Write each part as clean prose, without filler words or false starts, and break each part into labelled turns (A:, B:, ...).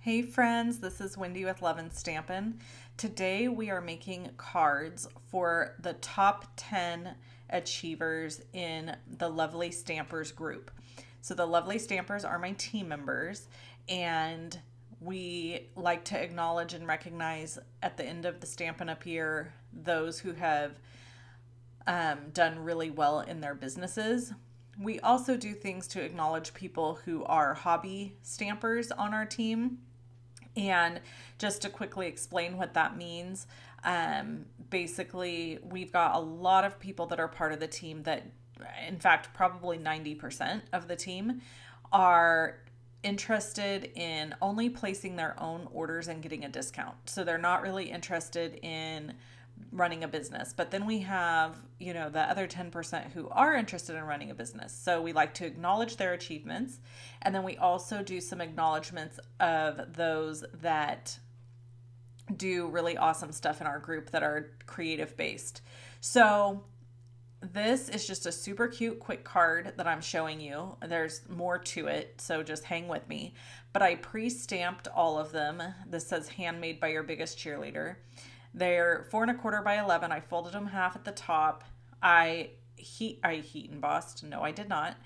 A: Hey friends, this is Wendy with Love and Stampin'. Today we are making cards for the top 10 achievers in the Lovely Stampers group. So the Lovely Stampers are my team members, and we like to acknowledge and recognize at the end of the Stampin' Up year those who have done really well in their businesses. We also do things to acknowledge people who are hobby stampers on our team. And just to quickly explain what that means, basically, we've got a lot of people that are part of the team that, in fact, probably 90% of the team are interested in only placing their own orders and getting a discount. So they're not really interested in running a business. But then we have, the other 10% who are interested in running a business. So we like to acknowledge their achievements. And then we also do some acknowledgments of those that do really awesome stuff in our group that are creative based. So this is just a super cute quick card that I'm showing you. There's more to it, so just hang with me. But I pre-stamped all of them. This says handmade by your biggest cheerleader. They're 4¼ by 11. I folded them half at the top. I heat embossed. No, I did not.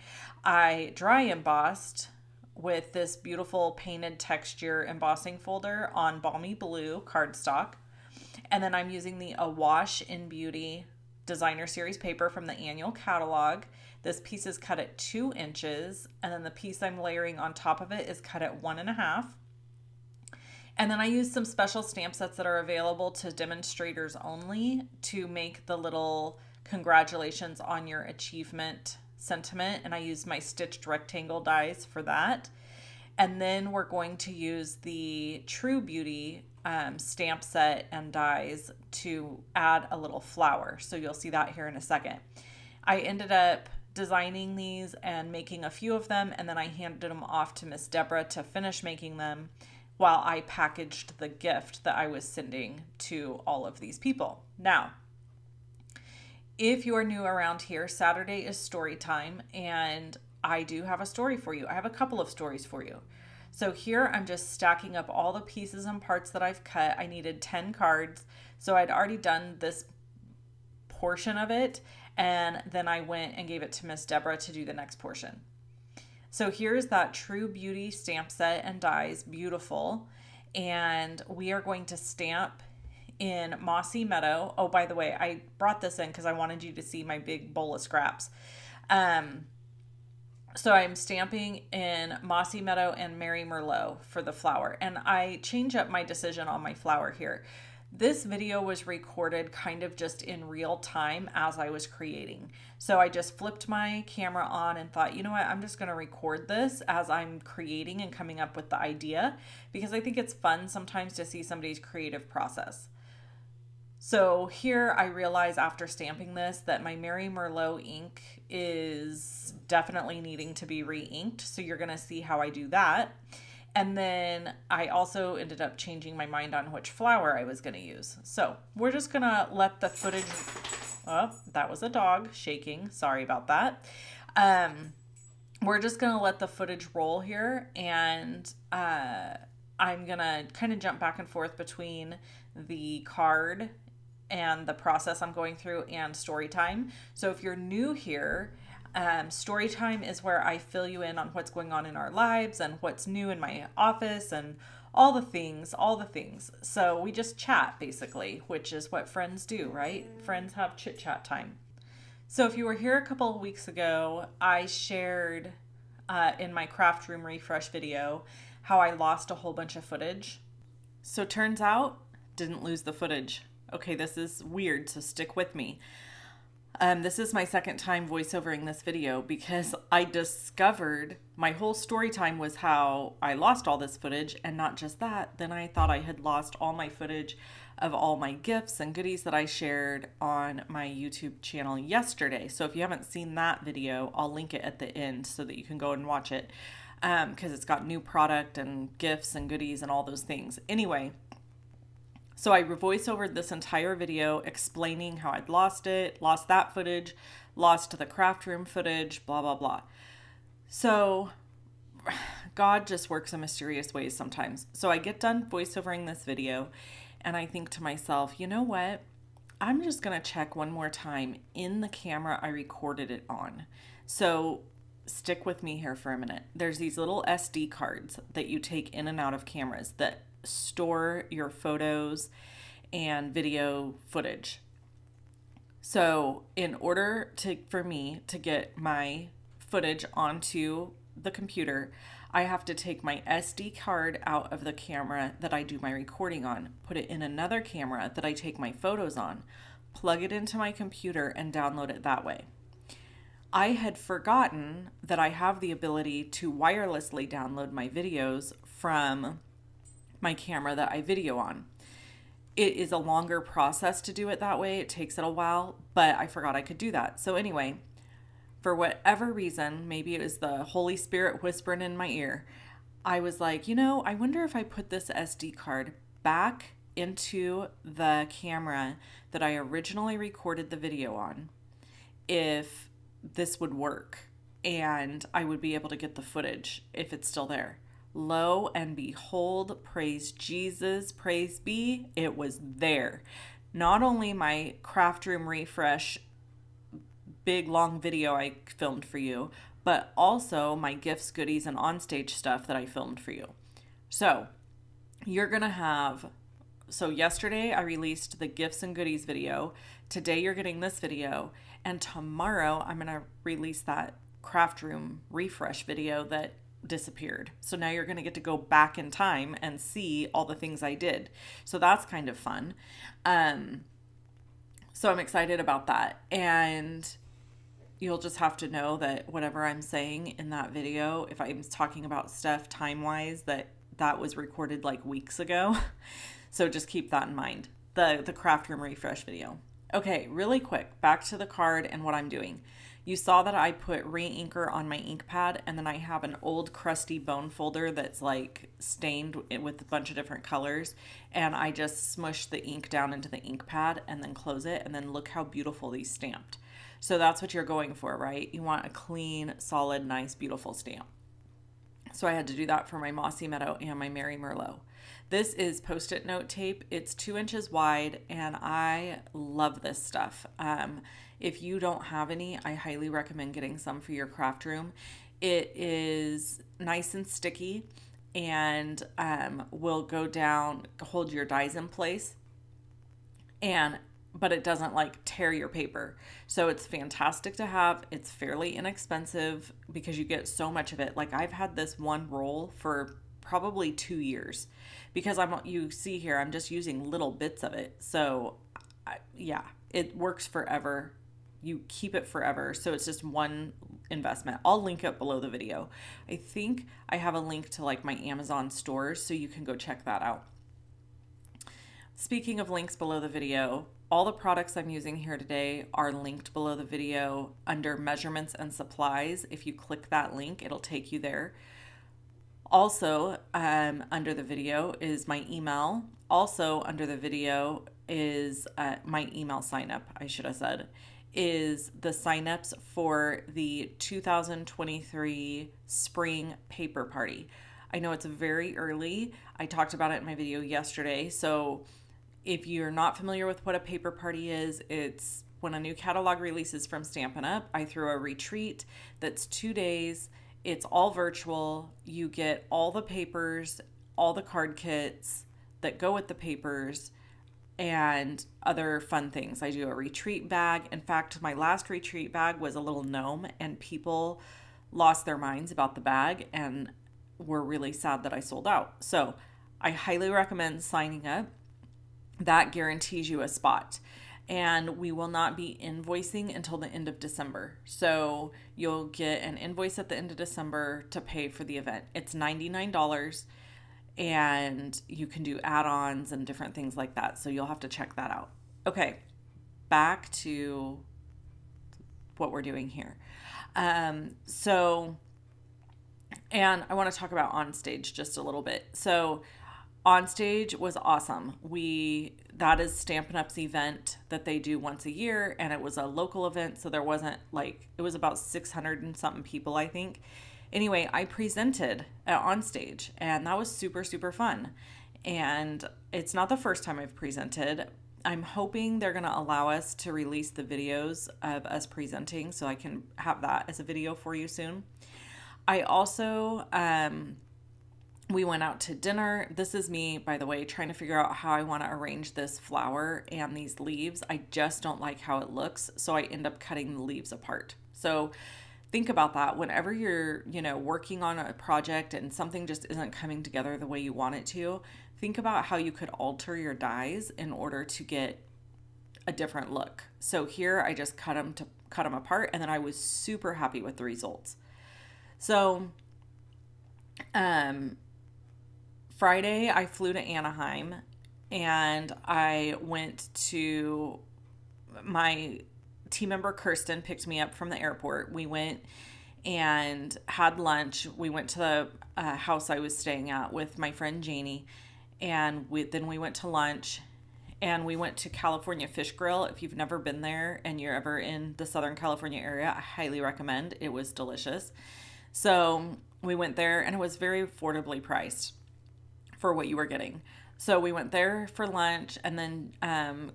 A: I dry embossed with this beautiful painted texture embossing folder on balmy blue cardstock. And then I'm using the Awash in Beauty designer series paper from the annual catalog. This piece is cut at 2 inches, and then the piece I'm layering on top of it is cut at 1.5. And then I use some special stamp sets that are available to demonstrators only to make the little congratulations on your achievement sentiment. And I use my stitched rectangle dies for that. And then we're going to use the True Beauty stamp set and dies to add a little flower. So you'll see that here in a second. I ended up designing these and making a few of them, and then I handed them off to Miss Deborah to finish making them, while I packaged the gift that I was sending to all of these people. Now, if you are new around here, Saturday is story time, and I do have a story for you. I have a couple of stories for you. So here I'm just stacking up all the pieces and parts that I've cut. I needed 10 cards, so I'd already done this portion of it, and then I went and gave it to Miss Deborah to do the next portion. So here's that True Beauty stamp set and dies, beautiful. And we are going to stamp in Mossy Meadow. Oh, by the way, I brought this in because I wanted you to see my big bowl of scraps. So I'm stamping in Mossy Meadow and Mary Merlot for the flower. And I change up my decision on my flower here. This video was recorded kind of just in real time as I was creating. So I just flipped my camera on and thought, you know what, I'm just going to record this as I'm creating and coming up with the idea, because I think it's fun sometimes to see somebody's creative process. So here I realize after stamping this that my Mary Merlot ink is definitely needing to be re-inked. So you're going to see how I do that. And then I also ended up changing my mind on which flower I was going to use. So we're just going to let the footage, oh, that was a dog shaking. Sorry about that. We're just going to let the footage roll here. And I'm going to kind of jump back and forth between the card and the process I'm going through and story time. So if you're new here, story time is where I fill you in on what's going on in our lives and what's new in my office and all the things. So we just chat basically, which is what friends do, right? Friends have chit chat time. So if you were here a couple of weeks ago, I shared in my craft room refresh video how I lost a whole bunch of footage. So turns out, didn't lose the footage. Okay, this is weird, so stick with me. This is my second time voiceovering this video because I discovered my whole story time was how I lost all this footage, and not just that, then I thought I had lost all my footage of all my gifts and goodies that I shared on my YouTube channel yesterday. So if you haven't seen that video, I'll link it at the end so that you can go and watch it, because it's got new product and gifts and goodies and all those things. Anyway, so I voiceovered this entire video explaining how I'd lost it, lost that footage, lost the craft room footage, blah, blah, blah. So God just works in mysterious ways sometimes. So I get done voiceovering this video and I think to myself, you know what? I'm just going to check one more time in the camera I recorded it on. So stick with me here for a minute. There's these little SD cards that you take in and out of cameras that store your photos and video footage. So in order for me to get my footage onto the computer, I have to take my SD card out of the camera that I do my recording on, put it in another camera that I take my photos on, plug it into my computer, and download it that way. I had forgotten that I have the ability to wirelessly download my videos from my camera that I video on. It is a longer process to do it that way. It takes it a while, but I forgot I could do that. So anyway, for whatever reason, maybe it was the Holy Spirit whispering in my ear, I was like, I wonder if I put this SD card back into the camera that I originally recorded the video on, if this would work and I would be able to get the footage if it's still there. Lo and behold, praise Jesus, praise be, it was there. Not only my craft room refresh big long video I filmed for you, but also my gifts, goodies, and onstage stuff that I filmed for you. So you're gonna have, so yesterday I released the gifts and goodies video. Today you're getting this video, and tomorrow I'm gonna release that craft room refresh video that disappeared. So now you're gonna get to go back in time and see all the things I did. So that's kind of fun. So I'm excited about that. And you'll just have to know that whatever I'm saying in that video, if I'm talking about stuff time-wise, that was recorded like weeks ago. So just keep that in mind. The craft room refresh video. Okay, really quick, back to the card and what I'm doing. You saw that I put re-inker on my ink pad, and then I have an old crusty bone folder that's like stained with a bunch of different colors, and I just smushed the ink down into the ink pad and then close it, and then look how beautiful these stamped. So that's what you're going for, right? You want a clean, solid, nice, beautiful stamp. So I had to do that for my Mossy Meadow and my Mary Merlot. This is Post-it note tape. It's 2 inches wide, and I love this stuff. If you don't have any, I highly recommend getting some for your craft room. It is nice and sticky and will go down, hold your dies in place, but it doesn't like tear your paper. So it's fantastic to have. It's fairly inexpensive because you get so much of it. Like I've had this one roll for probably 2 years because you see here, I'm just using little bits of it. So yeah, it works forever. You keep it forever. So it's just one investment. I'll link it below the video. I think I have a link to like my Amazon stores, so you can go check that out. Speaking of links below the video, all the products I'm using here today are linked below the video under measurements and supplies. If you click that link, it'll take you there. Also, under the video is my email. Also under the video is my email sign up, I should have said, is the signups for the 2023 spring paper party. I know it's very early. I talked about it in my video yesterday. So if you're not familiar with what a paper party is, it's when a new catalog releases from Stampin' Up, I throw a retreat that's 2 days. It's all virtual. You get all the papers, all the card kits that go with the papers, and other fun things. I do a retreat bag. In fact, my last retreat bag was a little gnome, and people lost their minds about the bag and were really sad that I sold out. So I highly recommend signing up. That guarantees you a spot. And we will not be invoicing until the end of December. So you'll get an invoice at the end of December to pay for the event. It's $99. And you can do add-ons and different things like that. So you'll have to check that out. Okay, back to what we're doing here. And I want to talk about onstage just a little bit. So onstage was awesome. That is Stampin' Up's event that they do once a year, and it was a local event. So there wasn't it was about 600 and something people, I think. Anyway, I presented on stage, and that was super, super fun. And it's not the first time I've presented. I'm hoping they're going to allow us to release the videos of us presenting, so I can have that as a video for you soon. I also, we went out to dinner. This is me, by the way, trying to figure out how I want to arrange this flower and these leaves. I just don't like how it looks, so I end up cutting the leaves apart. So think about that whenever you're, working on a project and something just isn't coming together the way you want it to. Think about how you could alter your dies in order to get a different look. So here I just cut them apart, and then I was super happy with the results. So, Friday I flew to Anaheim, and I went to my team member Kirsten picked me up from the airport. We went and had lunch. We went to the house I was staying at with my friend Janie, and then we went to lunch, and we went to California Fish Grill. If you've never been there and you're ever in the Southern California area, I highly recommend. It was delicious. So we went there, and it was very affordably priced for what you were getting. So we went there for lunch, and then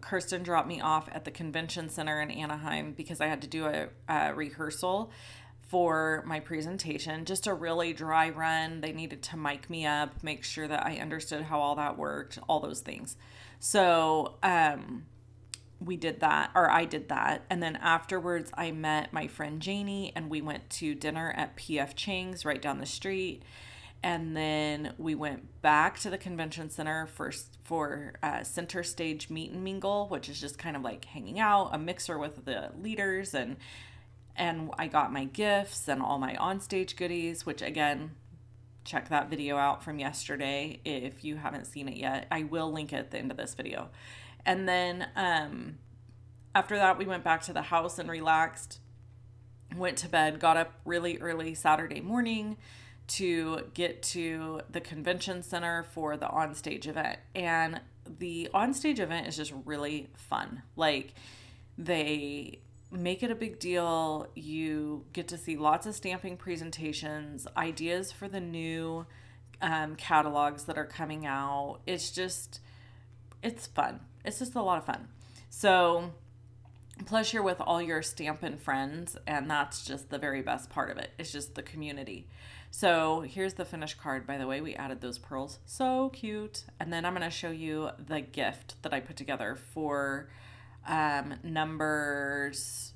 A: Kirsten dropped me off at the convention center in Anaheim because I had to do a rehearsal for my presentation, just a really dry run. They needed to mic me up, make sure that I understood how all that worked, all those things. So we did that, or I did that. And then afterwards I met my friend Janie, and we went to dinner at PF Chang's right down the street. And then we went back to the convention center for center stage meet and mingle, which is just kind of like hanging out, a mixer with the leaders, and I got my gifts and all my onstage goodies, which again, check that video out from yesterday if you haven't seen it yet. I will link it at the end of this video. And then after that, we went back to the house and relaxed, went to bed, got up really early Saturday morning to get to the convention center for the onstage event. And the onstage event is just really fun. Like, they make it a big deal. You get to see lots of stamping presentations, ideas for the new catalogs that are coming out. It's fun. It's just a lot of fun. So, plus you're with all your Stampin' friends, and that's just the very best part of it. It's just the community. So here's the finished card, by the way. We added those pearls. So cute. And then I'm going to show you the gift that I put together for numbers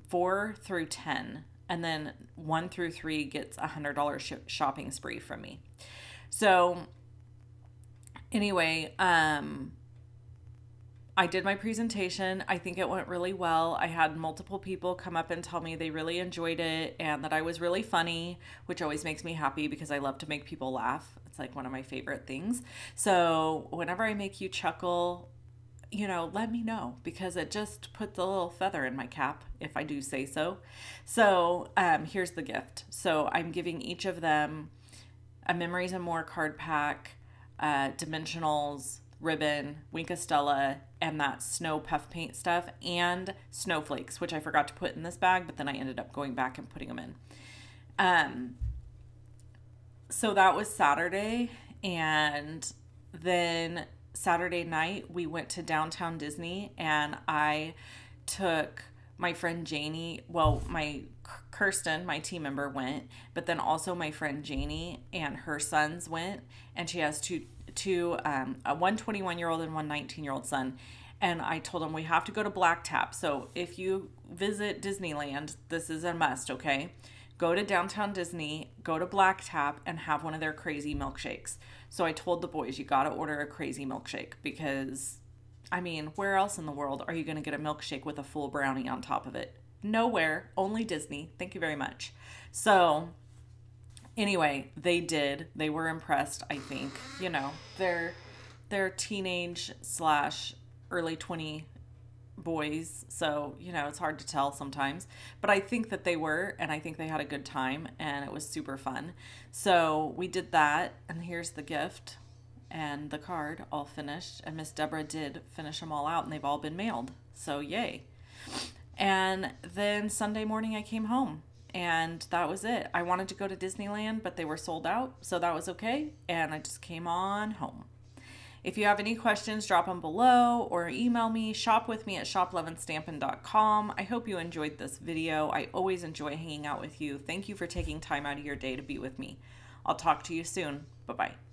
A: 4 through 10. And then 1 through 3 gets a $100 shopping spree from me. So anyway, I did my presentation. I think it went really well. I had multiple people come up and tell me they really enjoyed it and that I was really funny, which always makes me happy because I love to make people laugh. It's like one of my favorite things. So whenever I make you chuckle, let me know, because it just puts a little feather in my cap, if I do say so. So here's the gift. So I'm giving each of them a Memories and More card pack, dimensionals, ribbon, Winkastella, and that snow puff paint stuff, and snowflakes, which I forgot to put in this bag, but then I ended up going back and putting them in. So that was Saturday, and then Saturday night we went to downtown Disney, and I took my friend Janie, my Kirsten, my team member, went, but then also my friend Janie and her sons went, and she has two one 21-year-old and one 19-year-old son. And I told them we have to go to Black Tap. So if you visit Disneyland, this is a must, okay? Go to downtown Disney, go to Black Tap, and have one of their crazy milkshakes. So I told the boys, you got to order a crazy milkshake, because, where else in the world are you going to get a milkshake with a full brownie on top of it? Nowhere, only Disney. Thank you very much. So anyway, they did. They were impressed, I think. They're teenage / early 20 boys, so, it's hard to tell sometimes. But I think that they were, and I think they had a good time, and it was super fun. So we did that, and here's the gift and the card all finished. And Miss Deborah did finish them all out, and they've all been mailed. So yay. And then Sunday morning I came home, and that was it. I wanted to go to Disneyland, but they were sold out, so that was okay, and I just came on home. If you have any questions, drop them below or email me, shop with me at shoploveandstampin.com. I hope you enjoyed this video. I always enjoy hanging out with you. Thank you for taking time out of your day to be with me. I'll talk to you soon. Bye-bye.